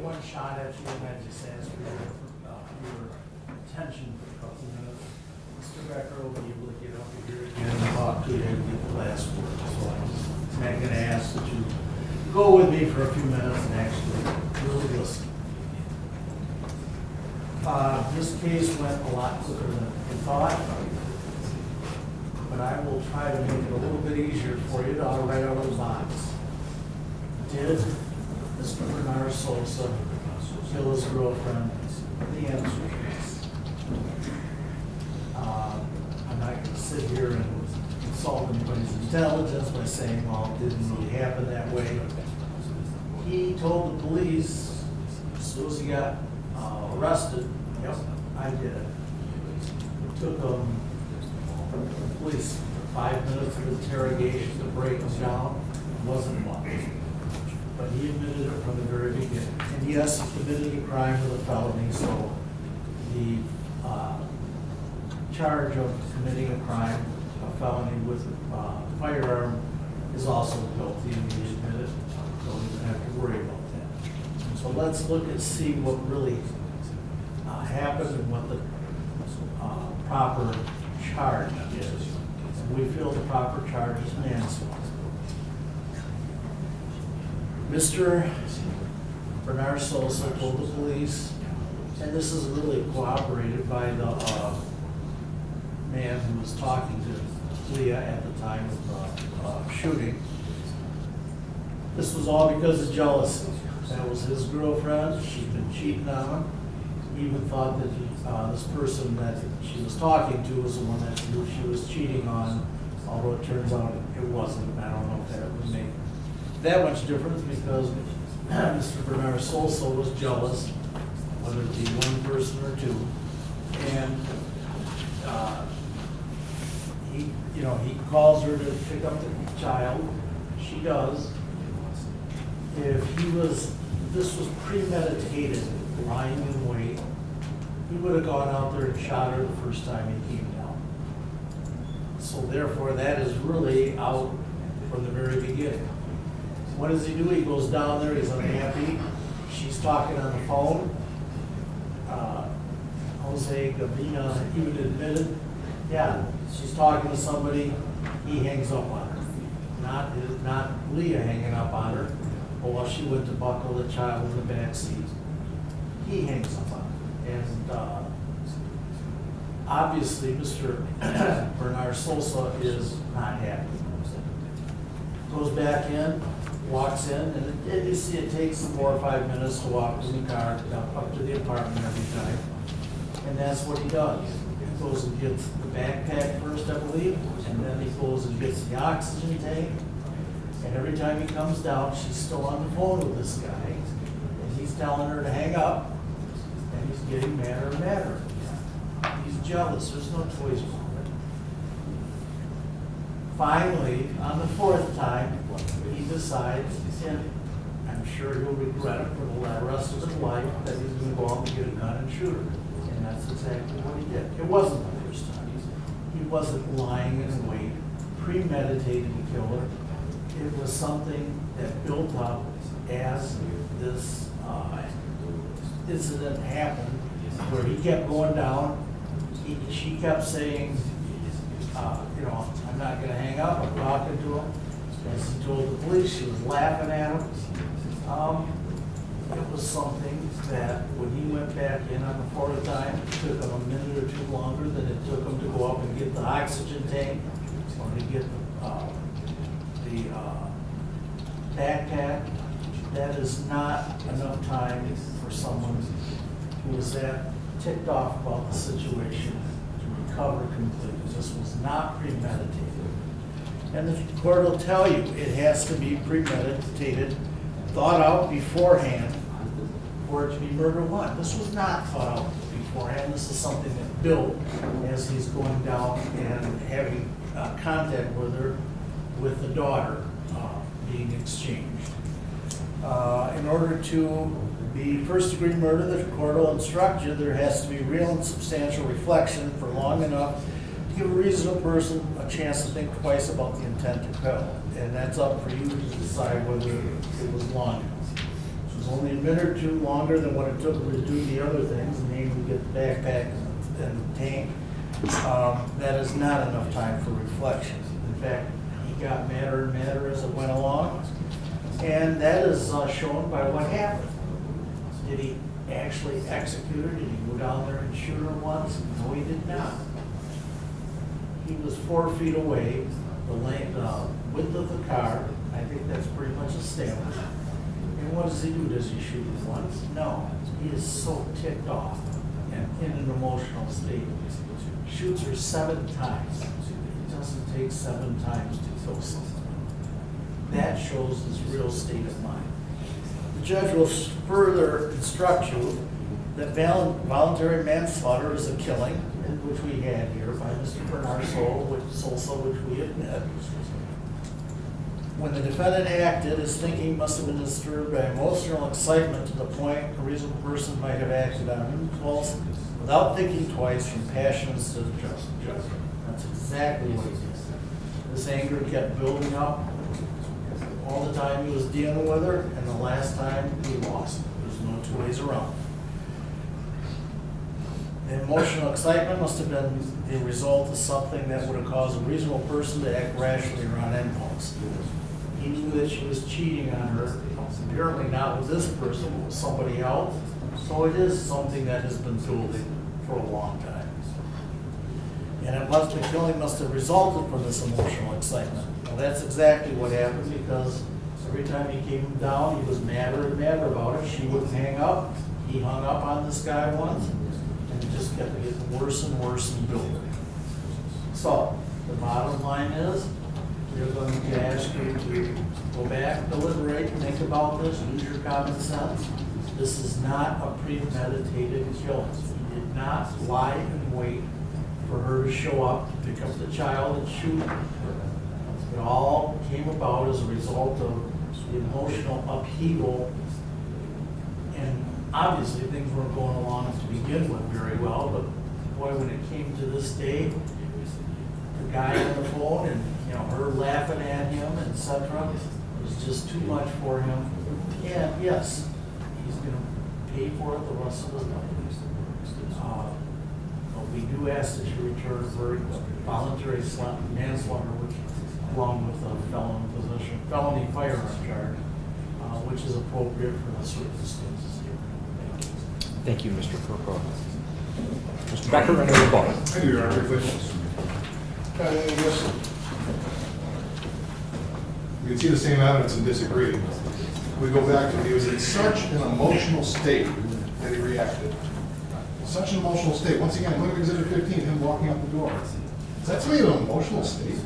one shot at you, and I just ask for your attention for a couple minutes. Mr. Becker will be able to get up here again and talk to you and get the last word. So I'm going to ask that you go with me for a few minutes and actually really listen. This case went a lot quicker than we thought, but I will try to make it a little bit easier for you to right out of the box. Did Mr. Bernal-Sosa kill his girlfriend? The answer is yes. I'm not going to sit here and insult anybody's intelligence by saying, well, it didn't really happen that way. He told the police as soon as he got arrested, yep, I did it. It took the police 5 minutes of interrogation to break him down. It wasn't much. But he admitted it from the very beginning. And yes, he committed a crime with a felony, so the charge of committing a crime, a felony with a firearm, is also guilty, and he admitted. Don't even have to worry about that. So let's look and see what really happened and what the proper charge is. And we feel the proper charge is manslaughter. Mr. Bernal-Sosa told the police, and this is really corroborated by the man who was talking to Leah at the time of the shooting. This was all because of jealousy. That was his girlfriend. She'd been cheating on him. He even thought that this person that she was talking to was the one that she was cheating on, although it turns out it wasn't. I don't know if that would make that much difference, because Mr. Bernal-Sosa was jealous, whether it be one person or two, and he calls her to pick up the child. She does. If this was premeditated, lying in wait, he would have gone out there and shot her the first time he came down. So therefore, that is really out from the very beginning. What does he do? He goes down there, he's unhappy. She's talking on the phone. Jose Gavina even admitted, yeah, she's talking to somebody, he hangs up on her. Not Leah hanging up on her. But while she went to buckle the child in the back seat, he hangs up on her. And obviously, Mr. Bernal-Sosa is not happy. Goes back in, walks in, and you see it takes 4 or 5 minutes to walk from the car up to the apartment every time. And that's what he does. He goes and gets the backpack first, I believe, and then he goes and gets the oxygen tank. And every time he comes down, she's still on the phone with this guy. And he's telling her to hang up, and he's getting madder and madder. He's jealous. There's no choice for it. Finally, on the 4th time, he decides, and I'm sure he'll regret it for the rest of his life, that he's going to go out and get a gun and shoot her. And that's exactly what he did. It wasn't the first time. He wasn't lying in wait, premeditated to kill her. It was something that built up as this incident happened, where he kept going down. She kept saying, I'm not going to hang up. I'm talking to him. As he told the police, she was laughing at him. It was something that when he went back in on the 4th time, it took him a minute or two longer than it took him to go up and get the oxygen tank or to get the backpack. That is not enough time for someone who is that ticked off about the situation to recover completely. This was not premeditated. And the court will tell you it has to be premeditated, thought out beforehand for it to be murder one. This was not thought out beforehand. This is something that built as he's going down and having contact with her, with the daughter being exchanged. In order to be first-degree murder, the court will instruct you there has to be real and substantial reflection for long enough to give a reasonable person a chance to think twice about the intent to kill. And that's up for you to decide whether it was long enough. was only a minute or two longer than what it took him to do the other things, namely get the backpack and the tank. That is not enough time for reflection. In fact, he got madder and madder as it went along, and that is shown by what happened. Did he actually execute her? Did he go down there and shoot her once? No, he did not. He was 4 feet away, the width of the car. I think that's pretty much established. And what does he do? Does he shoot her once? No. He is so ticked off and in an emotional state. Shoots her 7 times. It doesn't take 7 times to kill someone. That shows his real state of mind. The judge will further instruct you that voluntary manslaughter is a killing, which we had here by Mr. Bernal-Sosa, which we admit. When the defendant acted, his thinking must have been disturbed by emotional excitement to the point a reasonable person might have acted on impulse without thinking twice from passion instead of judgment. That's exactly what he did. This anger kept building up all the time he was dealing with her, and the last time he lost. There's no 2 ways around. The emotional excitement must have been the result of something that would have caused a reasonable person to act rashly or on impulse. He knew that she was cheating on her, apparently not with this person, but with somebody else. So it is something that has been building for a long time. And the killing must have resulted from this emotional excitement. Well, that's exactly what happened, because every time he came down, he was madder and madder about it. She wouldn't hang up. He hung up on this guy once, and it just kept getting worse and worse and building. So the bottom line is, we're going to ask you to go back, deliberate, think about this, use your common sense. This is not a premeditated killing. He did not lie in wait for her to show up to pick up the child and shoot her. It all came about as a result of the emotional upheaval, and obviously things weren't going along to begin with very well, but boy, when it came to this day, the guy on the phone and her laughing at him, etc., was just too much for him. And yes, he's going to pay for it the rest of his life. But we do ask that you return a verdict of voluntary manslaughter, along with a felony firearm charge, which is appropriate for the circumstances here. Thank you, Mr. Perko. Mr. Becker, any rebuttal? Thank you, Your Honor. Yes. You can see the same evidence and disagree. We go back to, he was in such an emotional state that he reacted. Such an emotional state. Once again, look at Exhibit 15, him walking out the door. Is that somebody in an emotional state?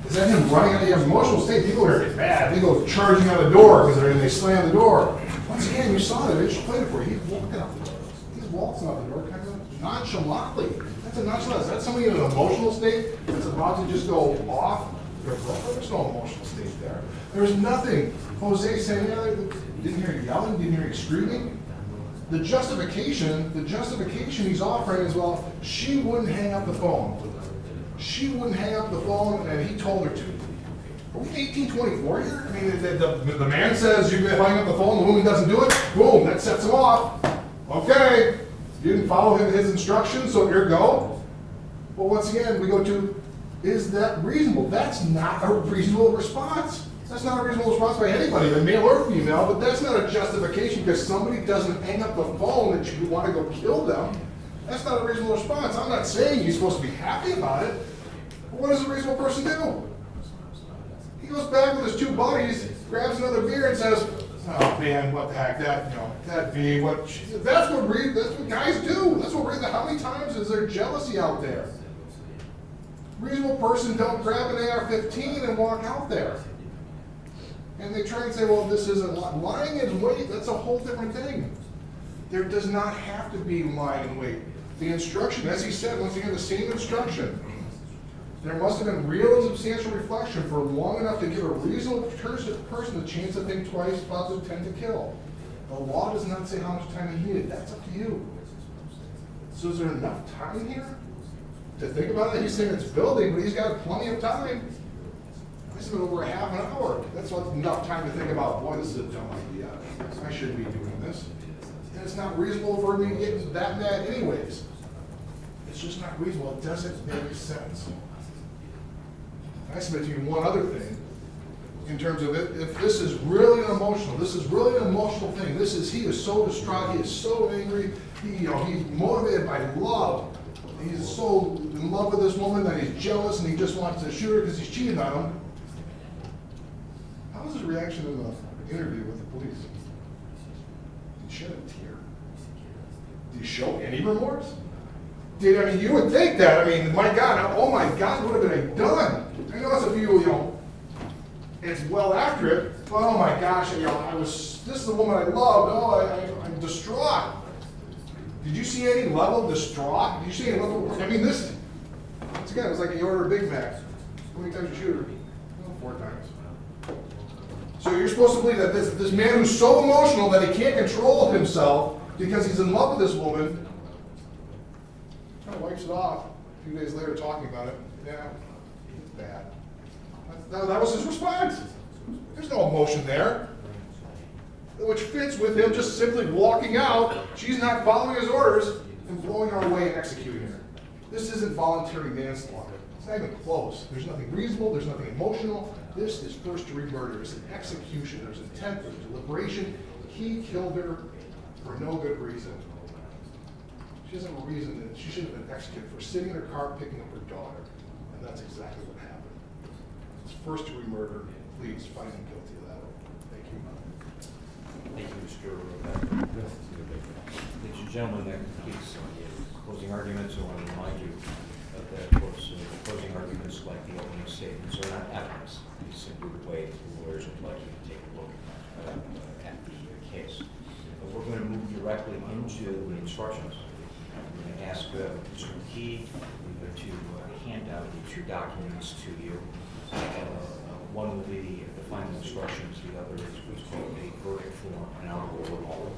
Is that him running out of an emotional state? People are mad. They go charging out the door because they slam the door. Once again, you saw that. They just played it for you. He's walking out the door. He's waltzing out the door kind of nonchalantly. That's a nonchalant. Is that somebody in an emotional state that's about to just go off? There's no emotional state there. There's nothing. Jose saying, didn't hear you yelling, didn't hear you screaming. The justification he's offering is, well, she wouldn't hang up the phone. She wouldn't hang up the phone, and he told her to. Are we 1824 here? I mean, the man says you hang up the phone, the woman doesn't do it, boom, that sets him off. Okay, you didn't follow his instructions, so here you go. Well, once again, we go to, is that reasonable? That's not a reasonable response. That's not a reasonable response by anybody, male or female, but that's not a justification because somebody doesn't hang up the phone that you want to go kill them. That's not a reasonable response. I'm not saying you're supposed to be happy about it, but what does a reasonable person do? He goes back with his 2 buddies, grabs another beer and says, oh man, what the heck, that's what guys do. That's what how many times is there jealousy out there? Reasonable person don't grab an AR-15 and walk out there. And they try and say, well, this isn't lying in wait. That's a whole different thing. There does not have to be lying in wait. The instruction, as he said, once again, the same instruction. There must have been real and substantial reflection for long enough to give a reasonable person a chance to think twice about the intent to kill. The law does not say how much time he needed. That's up to you. So is there enough time here to think about it? He's saying it's building, but he's got plenty of time. I spent over a half an hour. That's enough time to think about, boy, this is a dumb idea. I shouldn't be doing this. And it's not reasonable for me to get that mad anyways. It's just not reasonable. It doesn't make sense. I submit to you one other thing, in terms of it, if this is really an emotional thing, he is so distraught, he is so angry, he's motivated by love. He's so in love with this woman that he's jealous and he just wants to shoot her because he's cheated on him. How was his reaction in the interview with the police? Did he shed a tear? Did he show any remorse? You would think that. My God, oh my God, what have I done? I know it's a few, it's well after it, but oh my gosh, this is the woman I loved, I'm distraught. Did you see any level of distraught? Did you see any level of, this, once again, it was like you order a Big Mac. How many times did you shoot her? 4 times. So you're supposed to believe that this man who's so emotional that he can't control himself because he's in love with this woman, kind of wipes it off a few days later talking about it. Yeah, it's bad. That was his response. There's no emotion there. Which fits with him just simply walking out. She's not following his orders and blowing her away and executing her. This isn't voluntary manslaughter. It's not even close. There's nothing reasonable. There's nothing emotional. This is first-degree murder. It's an execution. There's intent. There's deliberation. He killed her for no good reason. She doesn't have a reason. She should have been executed for sitting in her car picking up her daughter. And that's exactly what happened. It's first-degree murder. Please find him guilty of that. Thank you. Thank you, Mr. Ladies and gentlemen, that completes closing arguments. I want to remind you that, of course, closing arguments, like the opening statements, are not evidence. It's simply the way the lawyers would like you to take a look at the case. But we're going to move directly into the instructions. I'm going to ask Mr. McKee to hand out the 2 documents to you. One will be the final instructions, the other is what's called a verdict form, and I'll go over all of